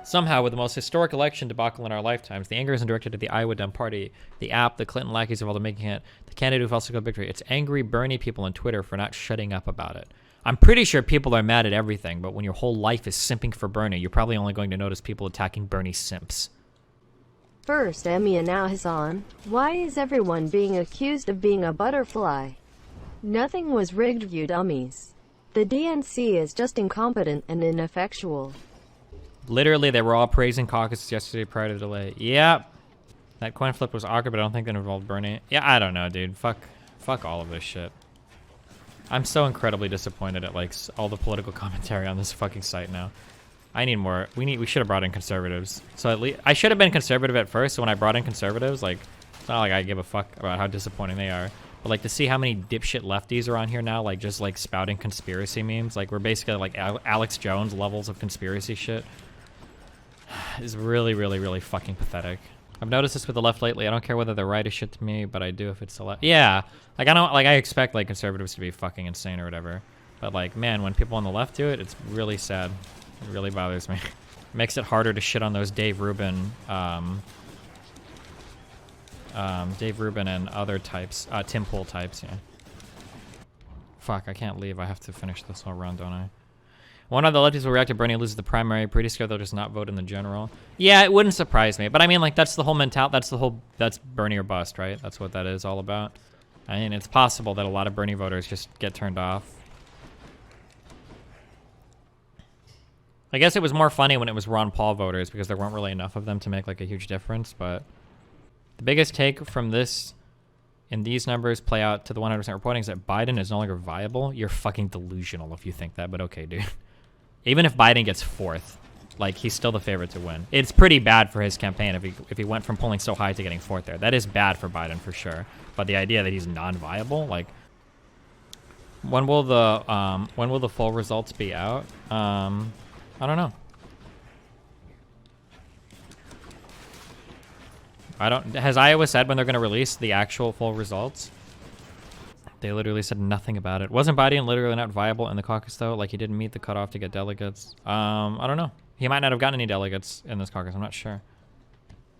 Somehow, with the most historic election debacle in our lifetimes, the anger isn't directed at the Iowa Dem Party, the app, the Clinton lackeys involved in making it, the candidate who falsified victory. It's angry Bernie people on Twitter for not shutting up about it. I'm pretty sure people are mad at everything, but when your whole life is simping for Bernie, you're probably only going to notice people attacking Bernie simps. First Emmy and now Hassan. Why is everyone being accused of being a butterfly? Nothing was rigged, you dummies. The DNC is just incompetent and ineffectual. Literally, they were all praising caucuses yesterday prior to the delay. Yep. That coin flip was awkward, but I don't think that involved Bernie. Yeah, I don't know, dude. Fuck all of this shit. I'm so incredibly disappointed at like all the political commentary on this fucking site now. I need more. We should have brought in conservatives. So at least I should have been conservative at first. So when I brought in conservatives, like it's not like I give a fuck about how disappointing they are. But like to see how many dipshit lefties are on here now, like just like spouting conspiracy memes. Like we're basically like Alex Jones levels of conspiracy shit. Is really, really, really fucking pathetic. I've noticed this with the left lately. I don't care whether they're right as shit to me, but I do if it's the left. Yeah, like I expect like conservatives to be fucking insane or whatever. But like, man, when people on the left do it, it's really sad. It really bothers me. Makes it harder to shit on those Dave Rubin and other types, Tim Pool types. Yeah. Fuck, I can't leave. I have to finish this whole run, don't I? One of the lefties will react if Bernie loses the primary. Pretty scared they'll just not vote in the general. Yeah, it wouldn't surprise me. But I mean, like, that's the whole mentality. That's Bernie or bust, right? That's what that is all about. I mean, it's possible that a lot of Bernie voters just get turned off. I guess it was more funny when it was Ron Paul voters because there weren't really enough of them to make, like, a huge difference. But the biggest take from this and these numbers play out to the 100% reporting is that Biden is no longer viable. You're fucking delusional if you think that, but okay, dude. Even if Biden gets fourth, like, he's still the favorite to win. It's pretty bad for his campaign if he went from polling so high to getting fourth there. That is bad for Biden for sure. But the idea that he's non-viable, like, when will the full results be out? I don't know. Has Iowa said when they're going to release the actual full results? They literally said nothing about it. Wasn't Biden literally not viable in the caucus, though? Like, he didn't meet the cutoff to get delegates. I don't know. He might not have gotten any delegates in this caucus. I'm not sure.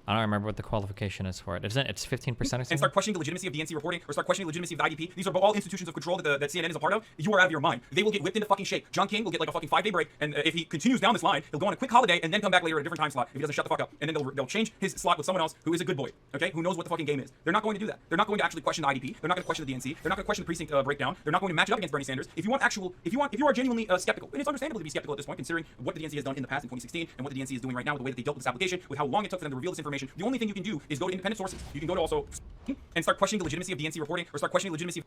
I don't remember what the qualification is for it. Isn't it? It's 15% or something? And start questioning the legitimacy of DNC reporting, or start questioning the legitimacy of the IDP. These are all institutions of control that CNN is a part of. You are out of your mind. They will get whipped into fucking shape. John King will get like a fucking 5-day break, and if he continues down this line, he'll go on a quick holiday and then come back later at a different time slot if he doesn't shut the fuck up. And then they'll change his slot with someone else who is a good boy, okay? Who knows what the fucking game is. They're not going to do that. They're not going to actually question the IDP. They're not going to question the DNC. They're not going to question the precinct breakdown. They're not going to match it up against Bernie Sanders. If you are genuinely skeptical, and it's understandable to be skeptical at this point, considering what the DNC has done in the past in 2016 and what the DNC is doing right now with the way that they dealt with this application, with how long it took for them to reveal this information. The only thing you can do is go to independent sources. You can go to also and start questioning the legitimacy of DNC reporting, or start questioning the legitimacy of...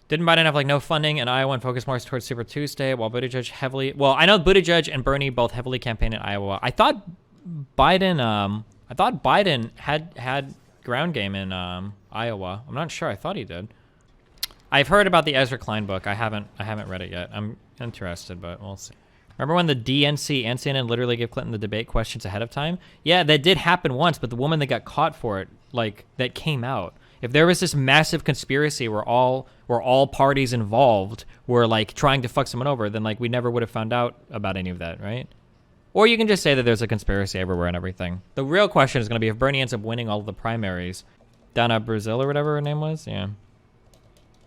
Didn't Biden have like no funding in Iowa and focus more towards Super Tuesday while Buttigieg heavily... Well, I know Buttigieg and Bernie both heavily campaigned in Iowa. I thought Biden had ground game in Iowa. I'm not sure. I thought he did. I've heard about the Ezra Klein book. I haven't read it yet. I'm interested, but we'll see. Remember when the DNC and CNN literally gave Clinton the debate questions ahead of time? Yeah, that did happen once, but the woman that got caught for it, like, that came out. If there was this massive conspiracy where all parties involved were, like, trying to fuck someone over, then, like, we never would have found out about any of that, right? Or you can just say that there's a conspiracy everywhere and everything. The real question is going to be if Bernie ends up winning all of the primaries. Donna Brazil or whatever her name was? Yeah.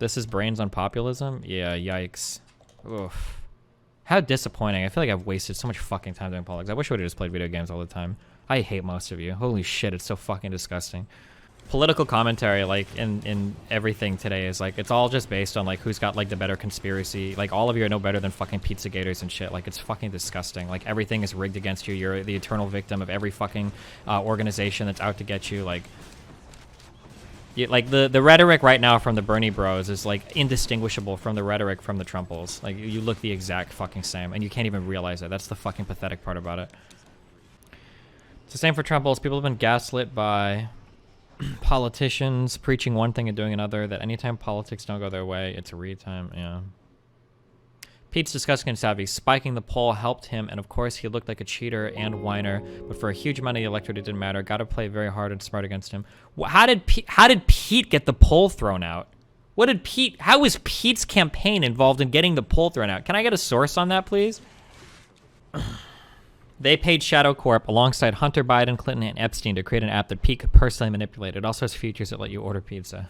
This is brains on populism? Yeah, yikes. Oof. How disappointing. I feel like I've wasted so much fucking time doing politics. I wish I would have just played video games all the time. I hate most of you. Holy shit, it's so fucking disgusting. Political commentary, like, in everything today is, like, it's all just based on, like, who's got, like, the better conspiracy. Like, all of you are no better than fucking Pizzagators and shit. Like, it's fucking disgusting. Like, everything is rigged against you. You're the eternal victim of every fucking organization that's out to get you. Like, the rhetoric right now from the Bernie bros is like indistinguishable from the rhetoric from the Trumples. Like, you look the exact fucking same, and you can't even realize it. That's the fucking pathetic part about it. It's the same for Trumples. People have been gaslit by politicians preaching one thing and doing another. That anytime politics don't go their way, it's a read time. Yeah. Pete's disgusting and savvy. Spiking the poll helped him, and of course he looked like a cheater and whiner, but for a huge amount of the electorate it didn't matter. Got to play very hard and smart against him. How did Pete get the poll thrown out? How was Pete's campaign involved in getting the poll thrown out? Can I get a source on that, please? They paid Shadow Corp alongside Hunter Biden, Clinton, and Epstein to create an app that Pete could personally manipulate. It also has features that let you order pizza.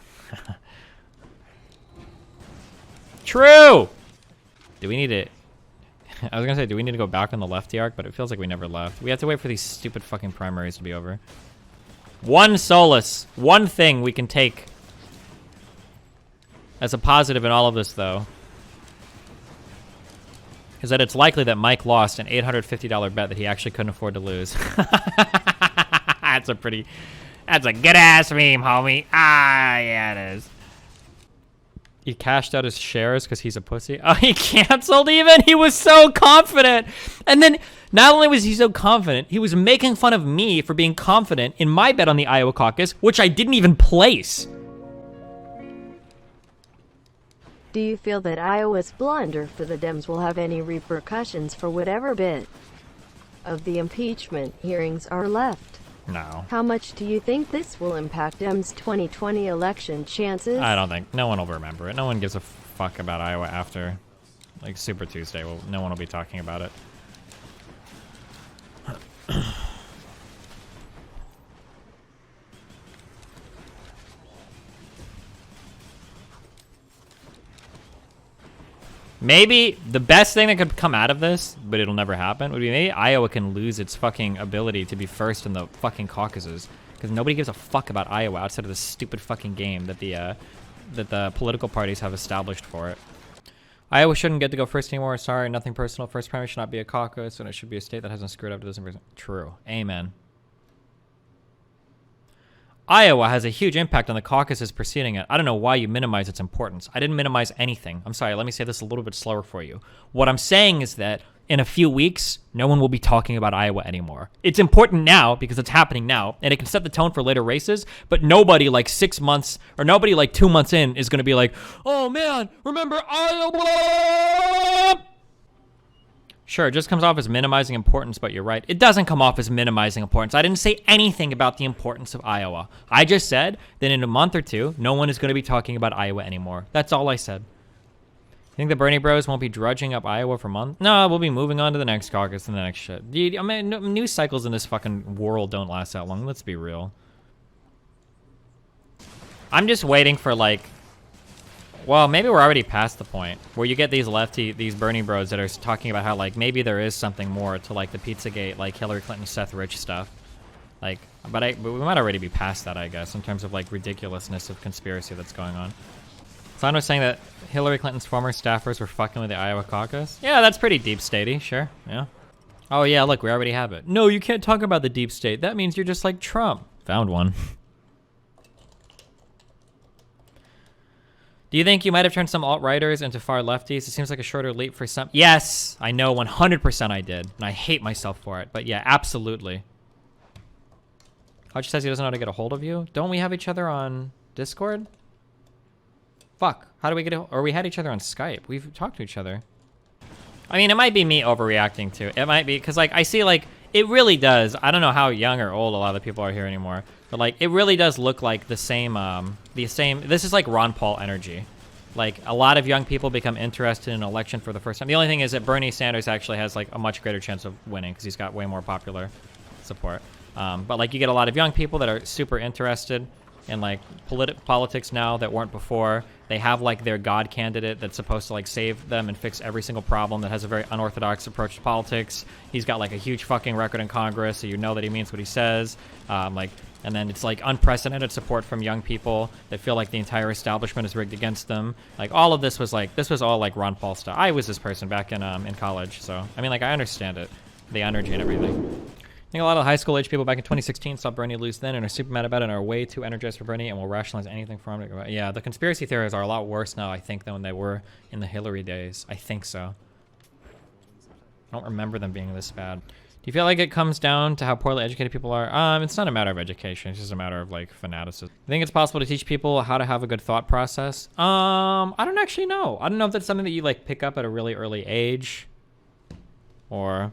True! Do we need it? I was gonna say, do we need to go back on the lefty arc? But it feels like we never left. We have to wait for these stupid fucking primaries to be over. One solace. One thing we can take as a positive in all of this, though, is that it's likely that Mike lost an $850 bet that he actually couldn't afford to lose. That's a good-ass meme, homie. Ah, yeah, it is. He cashed out his shares because he's a pussy. Oh, he canceled even? He was so confident. And then, not only was he so confident, he was making fun of me for being confident in my bet on the Iowa caucus, which I didn't even place. Do you feel that Iowa's blunder for the Dems will have any repercussions for whatever bit of the impeachment hearings are left? No. How much do you think this will impact Dems' 2020 election chances? I don't think. No one will remember it. No one gives a fuck about Iowa after, like, Super Tuesday. Well, no one will be talking about it. Maybe the best thing that could come out of this, but it'll never happen, would be maybe Iowa can lose its fucking ability to be first in the fucking caucuses. Because nobody gives a fuck about Iowa outside of this stupid fucking game that the political parties have established for it. Iowa shouldn't get to go first anymore. Sorry, nothing personal. First primary should not be a caucus, and it should be a state that hasn't screwed up to this. True. Amen. Iowa has a huge impact on the caucuses preceding it. I don't know why you minimize its importance. I didn't minimize anything. I'm sorry, let me say this a little bit slower for you. What I'm saying is that in a few weeks, no one will be talking about Iowa anymore. It's important now because it's happening now, and it can set the tone for later races, but nobody like 6 months, or nobody like 2 months in is going to be like, oh man, remember Iowa? Sure, it just comes off as minimizing importance, but you're right. It doesn't come off as minimizing importance. I didn't say anything about the importance of Iowa. I just said that in a month or two, no one is going to be talking about Iowa anymore. That's all I said. You think the Bernie bros won't be drudging up Iowa for months? No, we'll be moving on to the next caucus and the next shit. Dude, I mean, news cycles in this fucking world don't last that long. Let's be real. I'm just waiting for, like... Well, maybe we're already past the point where you get these Bernie bros that are talking about how, like, maybe there is something more to, like, the Pizzagate, like, Hillary Clinton, Seth Rich stuff. Like, but we might already be past that, I guess, in terms of, like, ridiculousness of conspiracy that's going on. Someone was saying that Hillary Clinton's former staffers were fucking with the Iowa caucus. Yeah, that's pretty deep statey, sure, yeah. Oh, yeah, look, we already have it. No, you can't talk about the deep state. That means you're just like Trump. Found one. Do you think you might have turned some alt-righters into far lefties? It seems like a shorter leap for some. Yes, I know 100% I did, and I hate myself for it. But yeah, absolutely. Hutch says he doesn't know how to get a hold of you. Don't we have each other on Discord? Fuck, how do we get or we had each other on Skype. We've talked to each other. I mean, it might be me overreacting too. It might be, because like I see like, it really does. I don't know how young or old a lot of the people are here anymore. But like, it really does look like the same, this is like Ron Paul energy. Like, a lot of young people become interested in an election for the first time. The only thing is that Bernie Sanders actually has like a much greater chance of winning because he's got way more popular support. But like, you get a lot of young people that are super interested in like politics now that weren't before. They have like their God candidate that's supposed to like save them and fix every single problem, that has a very unorthodox approach to politics. He's got like a huge fucking record in Congress, so you know that he means what he says. And then it's like unprecedented support from young people that feel like the entire establishment is rigged against them. Like all of this was all like Ron Paul stuff. I was this person back in college, so I mean, like, I understand it, the energy and everything. I think a lot of high school age people back in 2016 saw Bernie lose then and are super mad about it and are way too energized for Bernie and will rationalize anything from it. Yeah, the conspiracy theories are a lot worse now, I think, than when they were in the Hillary days. I think so. I don't remember them being this bad. Do you feel like it comes down to how poorly educated people are? It's not a matter of education. It's just a matter of, like, fanaticism. I think it's possible to teach people how to have a good thought process. I don't actually know. I don't know if that's something that you, like, pick up at a really early age. Or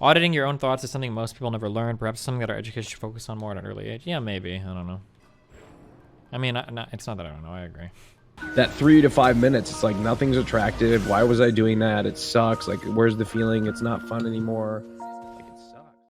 auditing your own thoughts is something most people never learn. Perhaps something that our education should focus on more at an early age. Yeah, maybe. I don't know. I mean, it's not that I don't know. I agree. That 3 to 5 minutes, it's like nothing's attractive. Why was I doing that? It sucks. Like, where's the feeling? It's not fun anymore.